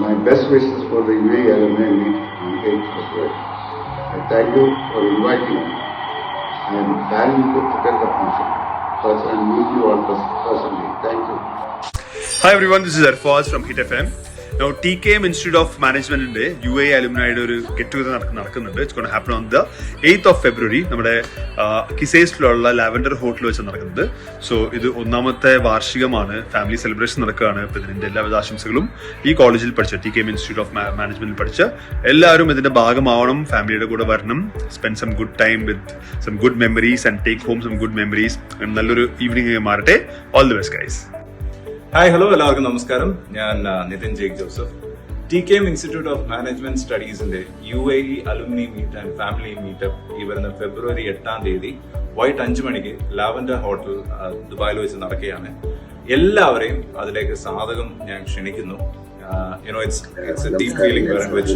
My best wishes for the UAE Alumni Meet on 8th February. I thank you for inviting me. I am planning to attend the function and meet you all personally. Thank you. Hi everyone, this is Arfaz from Hit FM. Now, TKM Institute of Management in UAE Alumni get together. It's going to happen on the 8th of February. നമ്മുടെ കിസൈസിലുള്ള lavender hotel വെച്ച് നടക്കുന്നത്. So ഇത് ഒന്നാമത്തെ വാർഷികമാണ്, family celebration നടക്കുകയാണ്. അപ്പോൾ ഇതിൻ്റെ എല്ലാവിധ ആശംസകളും ഈ കോളേജിൽ പഠിച്ച TKM Institute of Managementil പഠിച്ച എല്ലാവരും ഇതിന്റെ ഭാഗമാവണം, ഫാമിലിയുടെ കൂടെ വരണം, spend some good time with some good memories and take home some good memories. നല്ലൊരു ഈവനിങ് മാറട്ടെ. All the best guys. Hi hello, എല്ലാവർക്കും നമസ്കാരം. ഞാൻ Nithin Jake Joseph. TKM institute of management സ്റ്റഡീസിന്റെ UAE alumni meet and family meetup ഈ വരുന്ന ഫെബ്രുവരി 8 വൈകിട്ട് 5 മണിക്ക് ലാവൻഡർ ഹോട്ടൽ ദുബായിൽ വെച്ച് നടക്കുകയാണ്. എല്ലാവരെയും അതിലേക്ക് സാധകം ഞാൻ ക്ഷണിക്കുന്നു. It's a deep feeling in which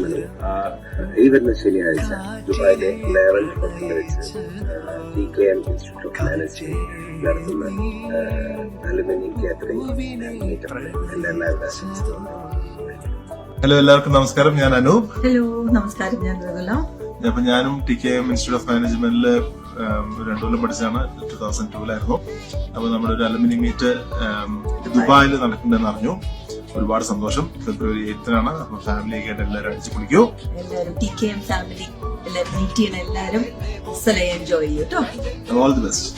ഈ വരുന്ന ശനിയാഴ്ച ദുബായിലെ ലാവൻഡർ ഹോട്ടലിൽ വെച്ച് TKM ഇൻസ്റ്റിറ്റ്യൂട്ട് ഓഫ് മാനേജ്മെന്റ് നടത്തുന്ന അലുമിനി കാറ്ററിംഗ് മീറ്റപ്പ് എല്ലാവരും ആശംസിക്കുന്നു. ഹലോ, എല്ലാവർക്കും നമസ്കാരം. ഞാൻ അനൂപ്. ഹലോ, നമസ്കാരം. ഞാൻ മൃദുല. അപ്പൊ ഞാനും TKM ഇൻസ്റ്റിറ്റ്യൂട്ട് ഓഫ് മാനേജ്മെന്റില് 2 കൊല്ലം പഠിച്ചാണ്. 2002 അപ്പൊ നമ്മുടെ ഒരു അലുമിനി മീറ്റ് ദുബായിൽ നടക്കുന്നുണ്ടെന്ന് അറിഞ്ഞു. ഒരുപാട് സന്തോഷം. ഫെബ്രുവരി 8 അപ്പൊ ഫാമിലിയൊക്കെ ആയിട്ട് എല്ലാവരും അടിച്ചു പൊളിക്കൂ. എല്ലാവരും TKM ഫാമിലി എല്ലാവരും മീറ്റ് ചെയ്യണം. എല്ലാവരും എൻജോയ് ചെയ്യൂ കേട്ടോ. All the best.